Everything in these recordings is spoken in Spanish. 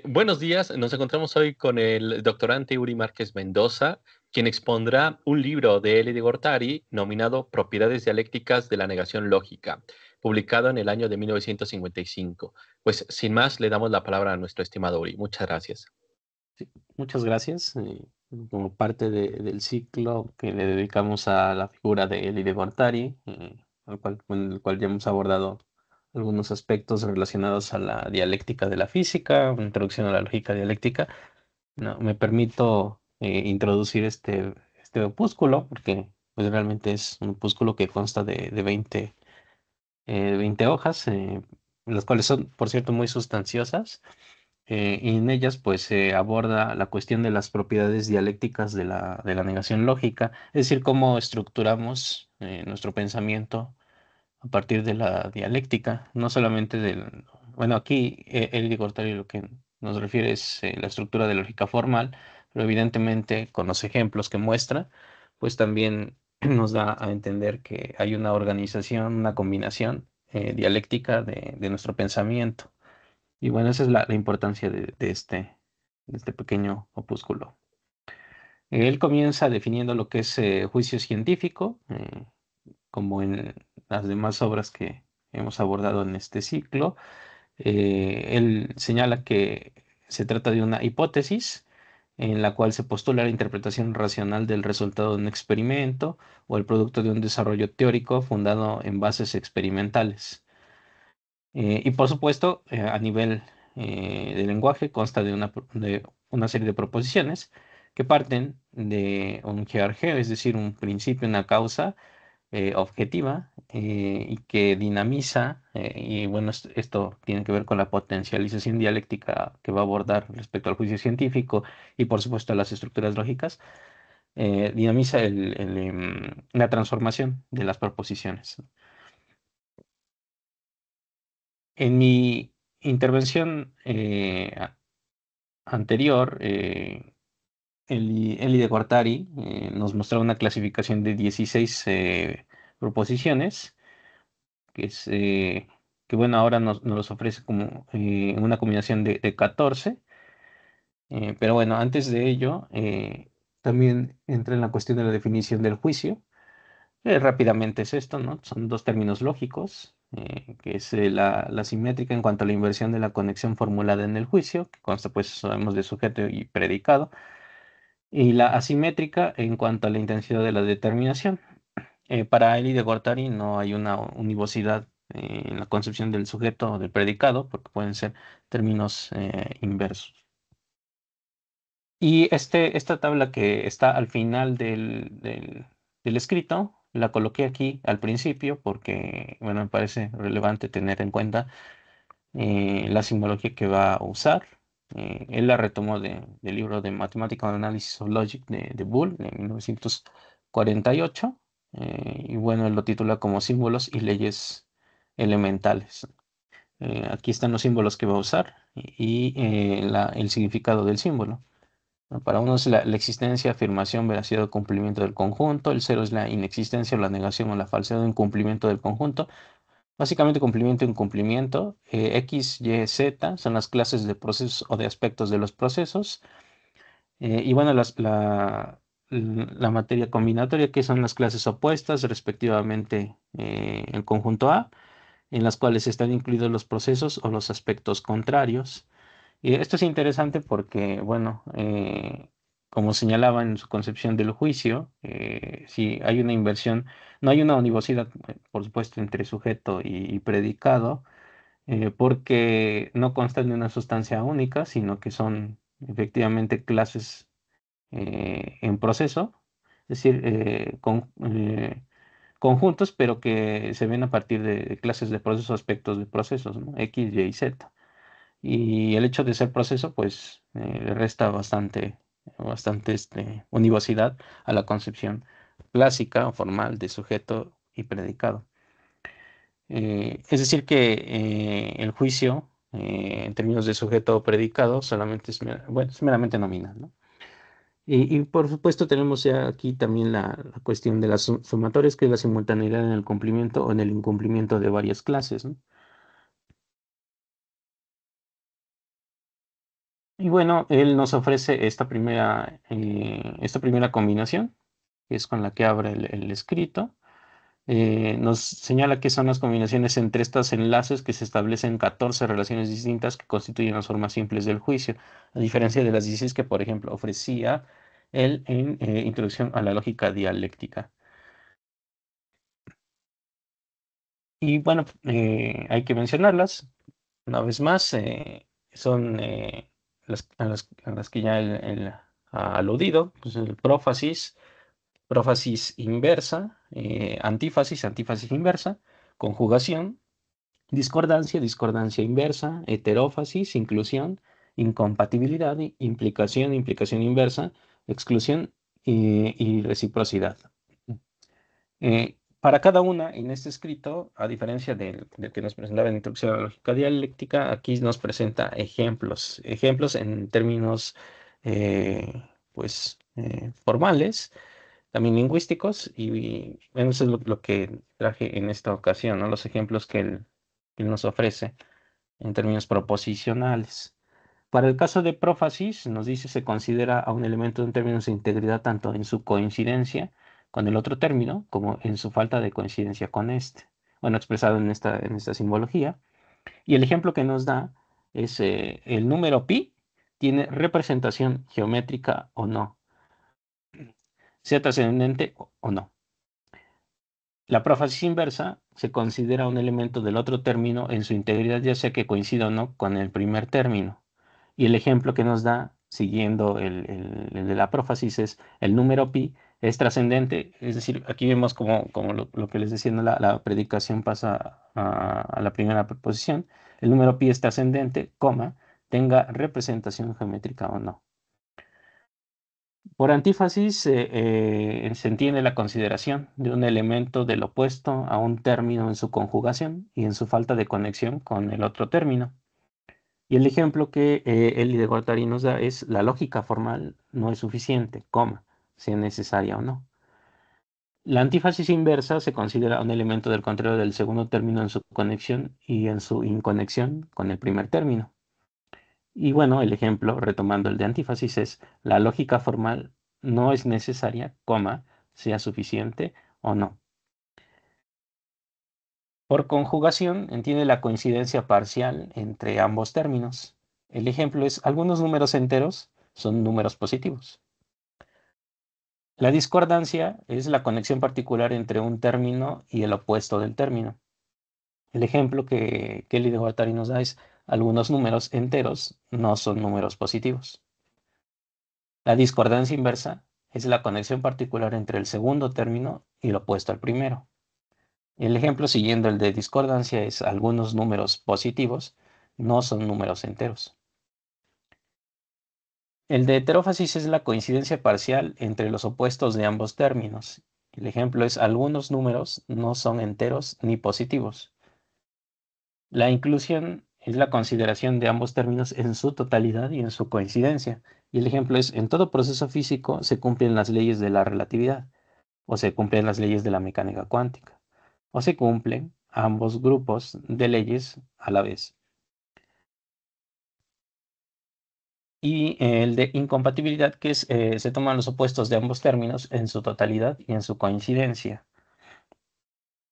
Buenos días, nos encontramos hoy con el doctorante Uri Márquez Mendoza, quien expondrá un libro de Eli de Gortari nominado Propiedades dialécticas de la negación lógica, publicado en el año de 1955. Pues sin más, le damos la palabra a nuestro estimado Uri. Muchas gracias. Sí, muchas gracias. Como parte del ciclo que le dedicamos a la figura de Elie de Guattari, con el cual ya hemos abordado algunos aspectos relacionados a la dialéctica de la física, una introducción a la lógica dialéctica. No, me permito introducir este opúsculo, porque pues, realmente es un opúsculo que consta de 20 hojas, las cuales son, por cierto, muy sustanciosas. Y en ellas pues se aborda la cuestión de las propiedades dialécticas de la negación lógica, es decir, cómo estructuramos nuestro pensamiento a partir de la dialéctica, no solamente bueno, aquí el Gortari lo que nos refiere es la estructura de lógica formal, pero evidentemente con los ejemplos que muestra, pues también nos da a entender que hay una organización, una combinación dialéctica de nuestro pensamiento. Y bueno, esa es la importancia de este pequeño opúsculo. Él comienza definiendo lo que es juicio científico, como en las demás obras que hemos abordado en este ciclo. Él señala que se trata de una hipótesis en la cual se postula la interpretación racional del resultado de un experimento o el producto de un desarrollo teórico fundado en bases experimentales. Y por supuesto, a nivel de lenguaje, consta de una serie de proposiciones que parten de un hierarquía, es decir, un principio, una causa objetiva y que dinamiza, y bueno, esto tiene que ver con la potencialización dialéctica que va a abordar respecto al juicio científico y por supuesto a las estructuras lógicas, dinamiza la transformación de las proposiciones. En mi intervención anterior, Eli de Guattari nos mostraba una clasificación de 16 proposiciones, que es que bueno, ahora nos los ofrece como una combinación de 14, pero bueno, antes de ello, también entra en la cuestión de la definición del juicio. Rápidamente es esto, ¿no? Son dos términos lógicos, que es la simétrica en cuanto a la inversión de la conexión formulada en el juicio, que consta, pues, sabemos de sujeto y predicado, y la asimétrica en cuanto a la intensidad de la determinación. Para Eli de Guattari no hay una univocidad en la concepción del sujeto o del predicado, porque pueden ser términos inversos. Y esta tabla que está al final del escrito, la coloqué aquí al principio porque, bueno, me parece relevante tener en cuenta la simbología que va a usar. Él la retomó del libro de Mathematical Analysis of Logic de Boole de 1948. Y bueno, él lo titula como símbolos y leyes elementales. Aquí están los símbolos que va a usar el significado del símbolo. Para uno es la existencia, afirmación, veracidad o cumplimiento del conjunto. El cero es la inexistencia o la negación o la falsedad o incumplimiento del conjunto. Básicamente cumplimiento e incumplimiento. X, Y, Z son las clases de procesos o de aspectos de los procesos. Y bueno, la materia combinatoria, que son las clases opuestas, respectivamente el conjunto A, en las cuales están incluidos los procesos o los aspectos contrarios. Y esto es interesante porque, bueno, como señalaba en su concepción del juicio, si hay una inversión, no hay una univocidad, por supuesto, entre sujeto y predicado, porque no constan de una sustancia única, sino que son efectivamente clases en proceso, es decir, conjuntos, pero que se ven a partir de clases de procesos, aspectos de procesos, ¿no? X, Y y Z. Y el hecho de ser proceso, pues, le resta bastante univocidad a la concepción clásica o formal de sujeto y predicado. Es decir, que el juicio, en términos de sujeto o predicado, solamente bueno, es meramente nominal, ¿no? Y por supuesto tenemos ya aquí también la cuestión de las sumatorias, que es la simultaneidad en el cumplimiento o en el incumplimiento de varias clases, ¿no? Y bueno, él nos ofrece esta primera combinación, que es con la que abre el escrito. Nos señala que son las combinaciones entre estos enlaces que se establecen 14 relaciones distintas que constituyen las formas simples del juicio, a diferencia de las 16 que, por ejemplo, ofrecía él en Introducción a la Lógica Dialéctica. Y bueno, hay que mencionarlas. Una vez más, son a las que ya él ha aludido, pues el prófasis, prófasis inversa, antífasis, antífasis inversa, conjugación, discordancia, discordancia inversa, heterófasis, inclusión, incompatibilidad, implicación, implicación inversa, exclusión y reciprocidad. Para cada una, en este escrito, a diferencia del que nos presentaba en Introducción a la Lógica Dialéctica, aquí nos presenta ejemplos, ejemplos en términos formales, también lingüísticos, y bueno, eso es lo que traje en esta ocasión, ¿no? Los ejemplos que él nos ofrece en términos proposicionales. Para el caso de prófasis, nos dice se considera a un elemento en términos de integridad tanto en su coincidencia con el otro término como en su falta de coincidencia con este. Bueno, expresado en esta simbología. Y el ejemplo que nos da es el número pi tiene representación geométrica o no, sea trascendente o no. La prófasis inversa se considera un elemento del otro término en su integridad, ya sea que coincida o no con el primer término. Y el ejemplo que nos da, siguiendo el de la prófasis, es el número pi es trascendente, es decir, aquí vemos como lo que les decía, ¿no? La predicación pasa a la primera proposición. El número pi es trascendente, coma, tenga representación geométrica o no. Por antífasis se entiende la consideración de un elemento del opuesto a un término en su conjugación y en su falta de conexión con el otro término. Y el ejemplo que Eli de Guattari nos da es la lógica formal no es suficiente, coma, sea necesaria o no. La antífasis inversa se considera un elemento del contrario del segundo término en su conexión y en su inconexión con el primer término. Y bueno, el ejemplo, retomando el de antífasis, es la lógica formal no es necesaria, coma, sea suficiente o no. Por conjugación, entiende la coincidencia parcial entre ambos términos. El ejemplo es, algunos números enteros son números positivos. La discordancia es la conexión particular entre un término y el opuesto del término. El ejemplo que Kelly de Guattari nos da es, algunos números enteros no son números positivos. La discordancia inversa es la conexión particular entre el segundo término y el opuesto al primero. El ejemplo siguiendo el de discordancia es, algunos números positivos no son números enteros. El de heterófasis es la coincidencia parcial entre los opuestos de ambos términos. El ejemplo es, algunos números no son enteros ni positivos. La inclusión es la consideración de ambos términos en su totalidad y en su coincidencia. Y el ejemplo es, en todo proceso físico se cumplen las leyes de la relatividad, o se cumplen las leyes de la mecánica cuántica, o se cumplen ambos grupos de leyes a la vez. Y el de incompatibilidad, que es, se toman los opuestos de ambos términos en su totalidad y en su coincidencia.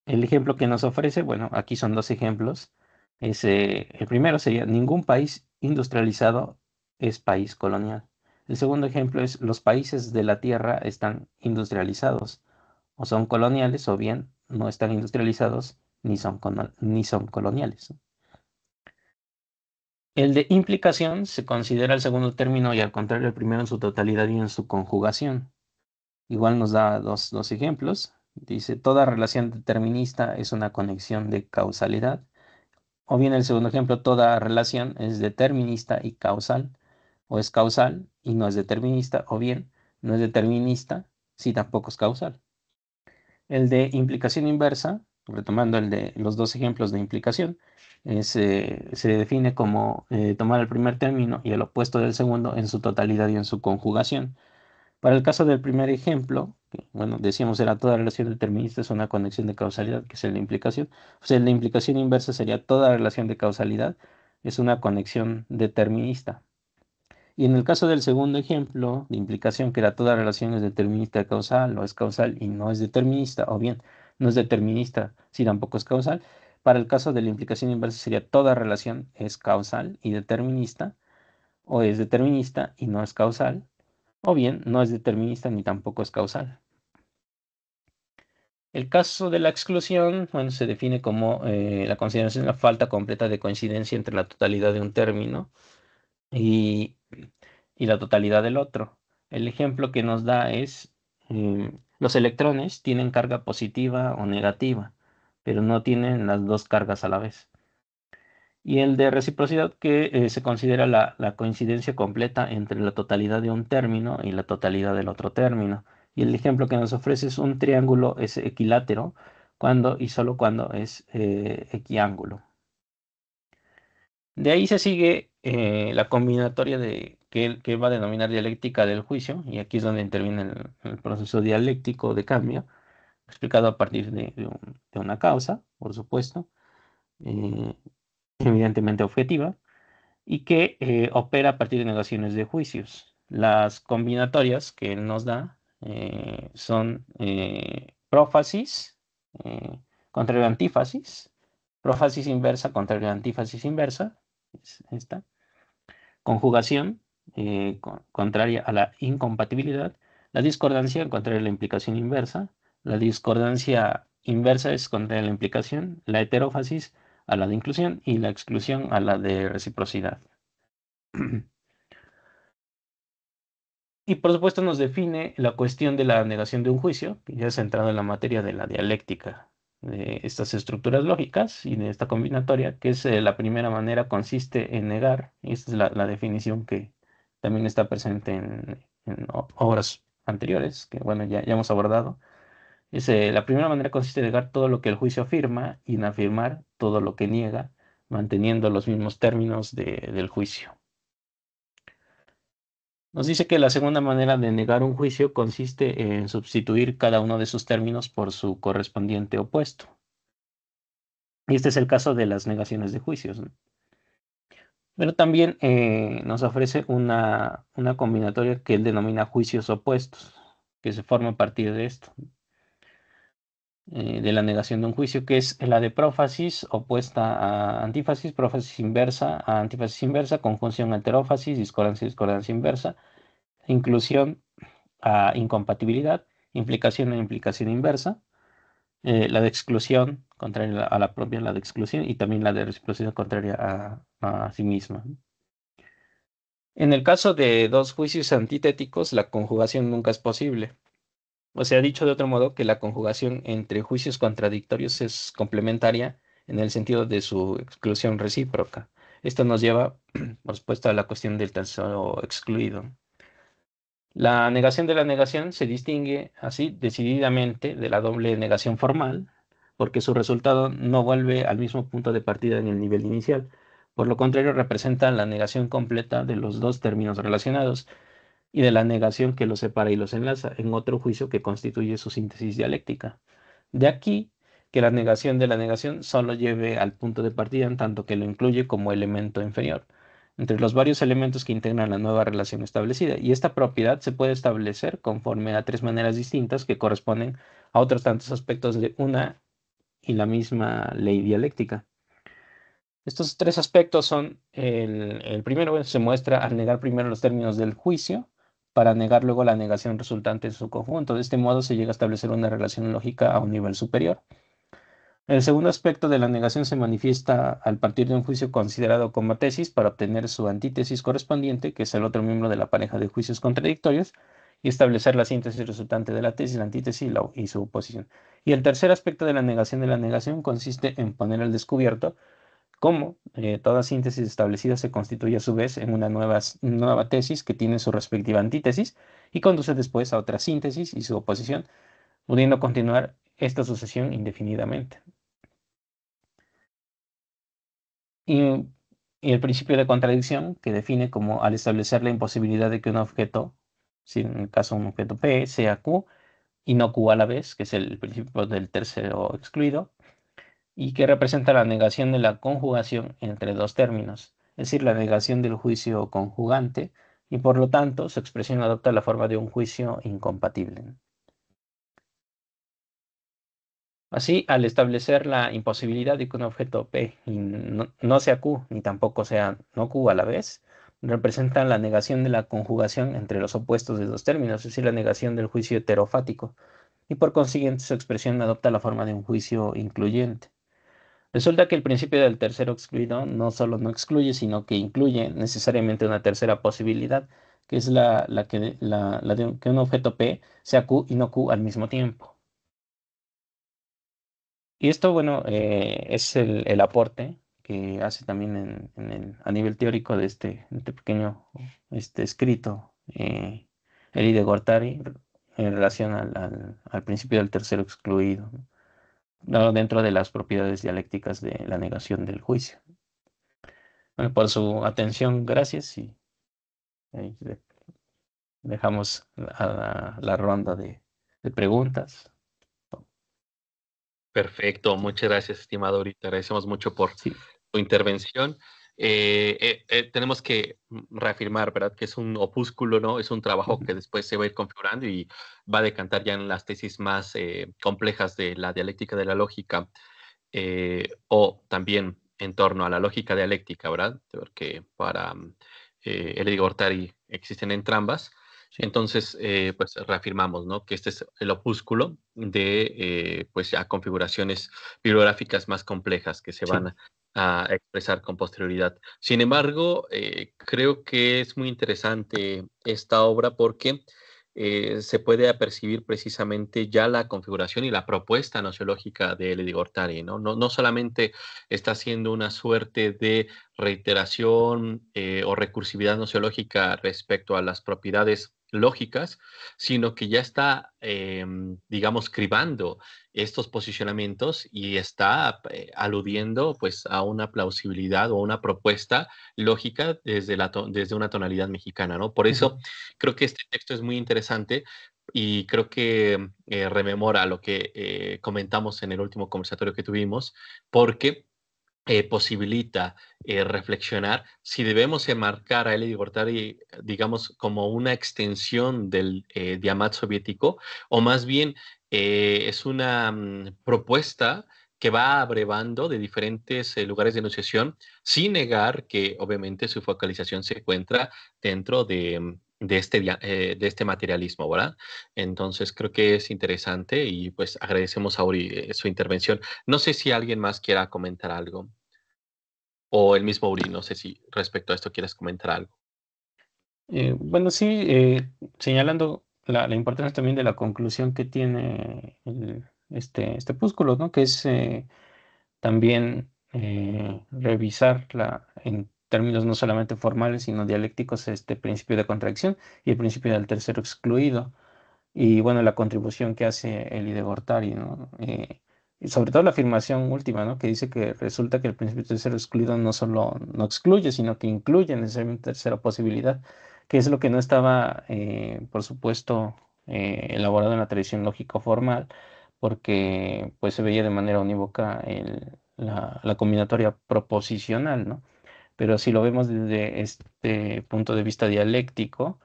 El ejemplo que nos ofrece, bueno, aquí son dos ejemplos. El primero sería, ningún país industrializado es país colonial. El segundo ejemplo es, los países de la Tierra están industrializados, o son coloniales, o bien no están industrializados ni son coloniales. El de implicación se considera el segundo término y al contrario el primero en su totalidad y en su conjugación. Igual nos da dos ejemplos. Dice, toda relación determinista es una conexión de causalidad. O bien el segundo ejemplo, toda relación es determinista y causal. O es causal y no es determinista. O bien no es determinista si tampoco es causal. El de implicación inversa, retomando el de los dos ejemplos de implicación, se define como tomar el primer término y el opuesto del segundo en su totalidad y en su conjugación. Para el caso del primer ejemplo, que, bueno, decíamos era toda relación determinista es una conexión de causalidad, que es el de implicación. O sea, la implicación inversa sería toda relación de causalidad es una conexión determinista. Y en el caso del segundo ejemplo de implicación, que era toda relación es determinista causal o es causal y no es determinista, o bien no es determinista si tampoco es causal, para el caso de la implicación inversa sería toda relación es causal y determinista, o es determinista y no es causal, o bien no es determinista ni tampoco es causal. El caso de la exclusión, bueno, se define como la consideración de la falta completa de coincidencia entre la totalidad de un término y, y la totalidad del otro. El ejemplo que nos da es, los electrones tienen carga positiva o negativa, pero no tienen las dos cargas a la vez. Y el de reciprocidad, que se considera la coincidencia completa entre la totalidad de un término y la totalidad del otro término. Y el ejemplo que nos ofrece es un triángulo es equilátero cuando y solo cuando es equiángulo. De ahí se sigue la combinatoria que va a denominar dialéctica del juicio, y aquí es donde interviene el proceso dialéctico de cambio, explicado a partir de una causa, por supuesto, eh, evidentemente objetiva, y que opera a partir de negaciones de juicios. Las combinatorias que él nos da son prófasis, contrario a antífasis, prófasis inversa, contrario a antífasis inversa, es esta, conjugación contraria a la incompatibilidad, la discordancia contraria a la implicación inversa, la discordancia inversa es contraria a la implicación, la heterófasis a la de inclusión y la exclusión a la de reciprocidad. Y por supuesto nos define la cuestión de la negación de un juicio, que ya centrado en la materia de la dialéctica de estas estructuras lógicas y de esta combinatoria, que es la primera manera consiste en negar, y esta es la definición que también está presente en obras anteriores, que bueno, ya hemos abordado. Es, la primera manera consiste en negar todo lo que el juicio afirma y en afirmar todo lo que niega, manteniendo los mismos términos del juicio. Nos dice que la segunda manera de negar un juicio consiste en sustituir cada uno de sus términos por su correspondiente opuesto. Y este es el caso de las negaciones de juicios, ¿no? Pero también nos ofrece una combinatoria que él denomina juicios opuestos, que se forma a partir de esto, de la negación de un juicio, que es la de prófasis opuesta a antífasis, prófasis inversa a antífasis inversa, conjunción heterófasis, discordancia, discordancia inversa, inclusión a incompatibilidad, implicación a implicación inversa, la de exclusión contraria a la propia, la de exclusión, y también la de reciprocidad contraria a sí misma. En el caso de dos juicios antitéticos, la conjugación nunca es posible. O sea, dicho de otro modo, que la conjugación entre juicios contradictorios es complementaria en el sentido de su exclusión recíproca. Esto nos lleva, por supuesto, a la cuestión del tercero excluido. La negación de la negación se distingue así decididamente de la doble negación formal, porque su resultado no vuelve al mismo punto de partida en el nivel inicial. Por lo contrario, representa la negación completa de los dos términos relacionados y de la negación que los separa y los enlaza en otro juicio que constituye su síntesis dialéctica. De aquí que la negación de la negación solo lleve al punto de partida en tanto que lo incluye como elemento inferior entre los varios elementos que integran la nueva relación establecida. Y esta propiedad se puede establecer conforme a tres maneras distintas que corresponden a otros tantos aspectos de una y la misma ley dialéctica. Estos tres aspectos son, el primero se muestra al negar primero los términos del juicio, para negar luego la negación resultante en su conjunto. De este modo se llega a establecer una relación lógica a un nivel superior. El segundo aspecto de la negación se manifiesta al partir de un juicio considerado como tesis para obtener su antítesis correspondiente, que es el otro miembro de la pareja de juicios contradictorios, y establecer la síntesis resultante de la tesis, la antítesis y su oposición. Y el tercer aspecto de la negación consiste en poner al descubierto cómo toda síntesis establecida se constituye a su vez en una nueva tesis que tiene su respectiva antítesis y conduce después a otra síntesis y su oposición, pudiendo continuar esta sucesión indefinidamente. Y, y el principio de contradicción, que define como al establecer la imposibilidad de que un objeto, si en el caso un objeto P, sea Q y no Q a la vez, que es el principio del tercero excluido, y que representa la negación de la conjugación entre dos términos, es decir, la negación del juicio conjugante y por lo tanto su expresión adopta la forma de un juicio incompatible, ¿no? Así, al establecer la imposibilidad de que un objeto P no sea Q ni tampoco sea no Q a la vez, representa la negación de la conjugación entre los opuestos de dos términos, es decir, la negación del juicio heterofático, y por consiguiente su expresión adopta la forma de un juicio incluyente. Resulta que el principio del tercero excluido no solo no excluye, sino que incluye necesariamente una tercera posibilidad, que es la de que un objeto P sea Q y no Q al mismo tiempo. Y esto, bueno, es el aporte que hace también a nivel teórico de este pequeño escrito, Elie de Guattari, en relación al principio del tercero excluido, ¿no? No, dentro de las propiedades dialécticas de la negación del juicio. Bueno, por su atención, gracias, y ahí dejamos la ronda de preguntas. Perfecto, Sí, muchas gracias, estimado Uri. Te agradecemos mucho por sí. tu intervención. Tenemos que reafirmar, ¿verdad? Que es un opúsculo, ¿no? Es un trabajo Ujú. que después se va a ir configurando y va a decantar ya en las tesis más complejas de la dialéctica de la lógica, o también en torno a la lógica dialéctica, ¿verdad? Porque para Elie Gortari existen entrambas. Sí, Entonces, pues reafirmamos, ¿no? Que este es el opúsculo de, pues ya configuraciones bibliográficas más complejas que se sí. van a expresar con posterioridad. Sin embargo, creo que es muy interesante esta obra porque se puede apercibir precisamente ya la configuración y la propuesta nociológica de Elie Gortari, ¿no? No solamente está haciendo una suerte de reiteración o recursividad nociológica respecto a las propiedades lógicas, sino que ya está, digamos, cribando estos posicionamientos y está aludiendo pues a una plausibilidad o una propuesta lógica desde una tonalidad mexicana, ¿no? Por Ujú. eso creo que este texto es muy interesante y creo que rememora lo que comentamos en el último conversatorio que tuvimos, porque posibilita reflexionar si debemos enmarcar a Elie Gortari, digamos, como una extensión del Diamat soviético, o más bien es una propuesta que va abrevando de diferentes lugares de enunciación, sin negar que obviamente su focalización se encuentra dentro de este materialismo, ¿verdad? Entonces creo que es interesante y pues agradecemos a Uri su intervención. No sé si alguien más quiera comentar algo. O el mismo Uri, no sé si respecto a esto quieres comentar algo. Bueno, sí, señalando la importancia también de la conclusión que tiene este opúsculo, ¿no? Que es también revisar en términos no solamente formales, sino dialécticos, este principio de contradicción y el principio del tercero excluido. Y bueno, la contribución que hace Eli de Gortari, ¿no? Y sobre todo la afirmación última, ¿no? Que dice que resulta que el principio tercero excluido no solo no excluye, sino que incluye necesariamente tercera posibilidad, que es lo que no estaba, por supuesto, elaborado en la tradición lógico formal, porque pues se veía de manera unívoca la combinatoria proposicional, ¿no? Pero si lo vemos desde este punto de vista dialéctico,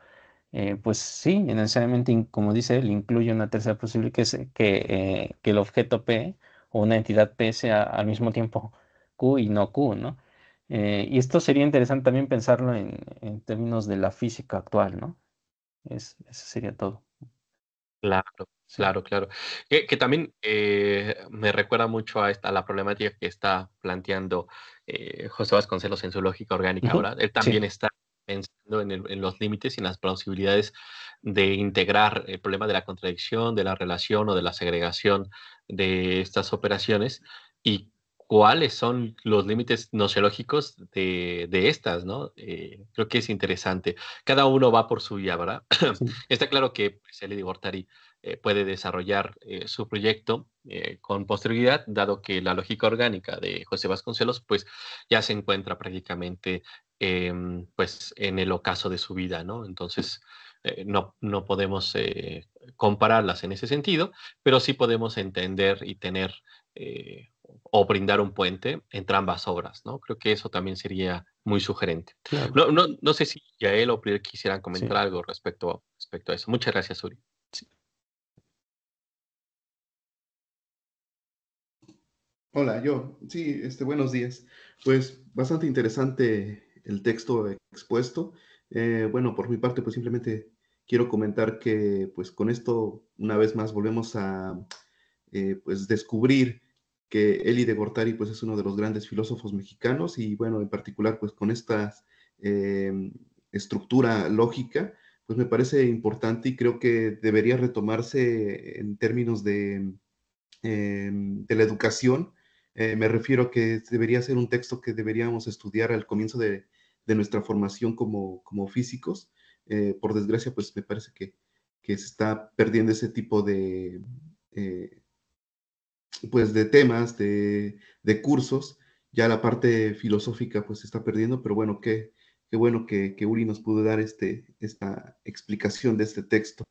pues sí, necesariamente, como dice él, incluye una tercera posibilidad que el objeto P o una entidad P sea al mismo tiempo Q y no Q, ¿no? Y esto sería interesante también pensarlo en términos de la física actual, ¿no? Eso sería todo. Claro, Sí. claro, claro. Que también me recuerda mucho a la problemática que está planteando José Vasconcelos en su lógica orgánica, Ujú. ¿verdad? Él Sí, también está pensando en los límites y en las posibilidades de integrar el problema de la contradicción, de la relación o de la segregación de estas operaciones y cuáles son los límites nociológicos de estas, ¿no? Creo que es interesante. Cada uno va por su vía, ¿verdad? sí. Está claro que pues, Elie Gortari puede desarrollar su proyecto con posterioridad, dado que la lógica orgánica de José Vasconcelos pues ya se encuentra prácticamente pues en el ocaso de su vida, ¿no? Entonces no podemos compararlas en ese sentido, pero sí podemos entender y tener o brindar un puente entre ambas obras, ¿no? Creo que eso también sería muy sugerente. Claro, No sé si Yael o Priel quisieran comentar sí, algo respecto a eso. Muchas gracias, Uri. sí. Hola, sí, buenos días. Pues bastante interesante el texto expuesto. Bueno, por mi parte, pues simplemente quiero comentar que, pues con esto, una vez más, volvemos a, pues descubrir que Eli de Gortari, pues es uno de los grandes filósofos mexicanos y, bueno, en particular, pues con esta estructura lógica, pues me parece importante y creo que debería retomarse en términos de la educación. Me refiero a que debería ser un texto que deberíamos estudiar al comienzo de nuestra formación como físicos. Por desgracia, pues me parece que se está perdiendo ese tipo eh, pues de temas, de cursos. Ya la parte filosófica pues se está perdiendo, pero bueno, qué bueno que Uri nos pudo dar esta explicación de este texto.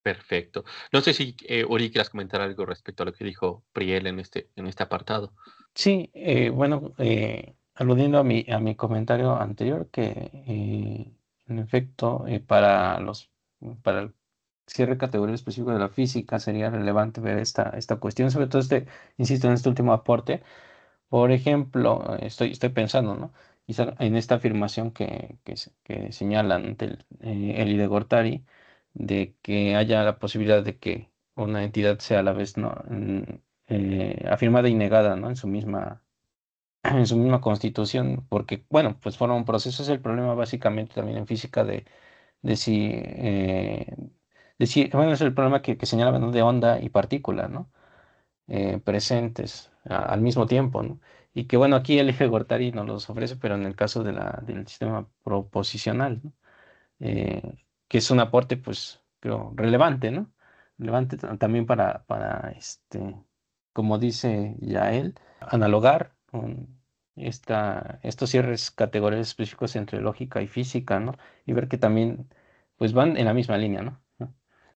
Perfecto. No sé si Uri quieras comentar algo respecto a lo que dijo Priel en este apartado. Sí, bueno, aludiendo a a mi comentario anterior, que en efecto, para el cierre categoría específico de la física sería relevante ver esta cuestión, sobre todo insisto, en este último aporte. Por ejemplo, estoy pensando, ¿no? Quizá en esta afirmación que señalan ante el de Gortari, de que haya la posibilidad de que una entidad sea a la vez, ¿no? Afirmada y negada, ¿no? En su misma constitución, porque, bueno, pues fueron un proceso, es el problema básicamente también en física de si, bueno, es el problema que señalaban, ¿no? De onda y partícula, ¿no? Presentes al mismo tiempo, ¿no? Y que bueno, aquí el eje Gortari nos los ofrece, pero en el caso del sistema proposicional, ¿no? Que es un aporte, pues, creo, relevante, ¿no? Relevante también para como dice ya él, analogar con estos cierres categóricos específicos entre lógica y física, ¿no? Y ver que también, pues, van en la misma línea, ¿no?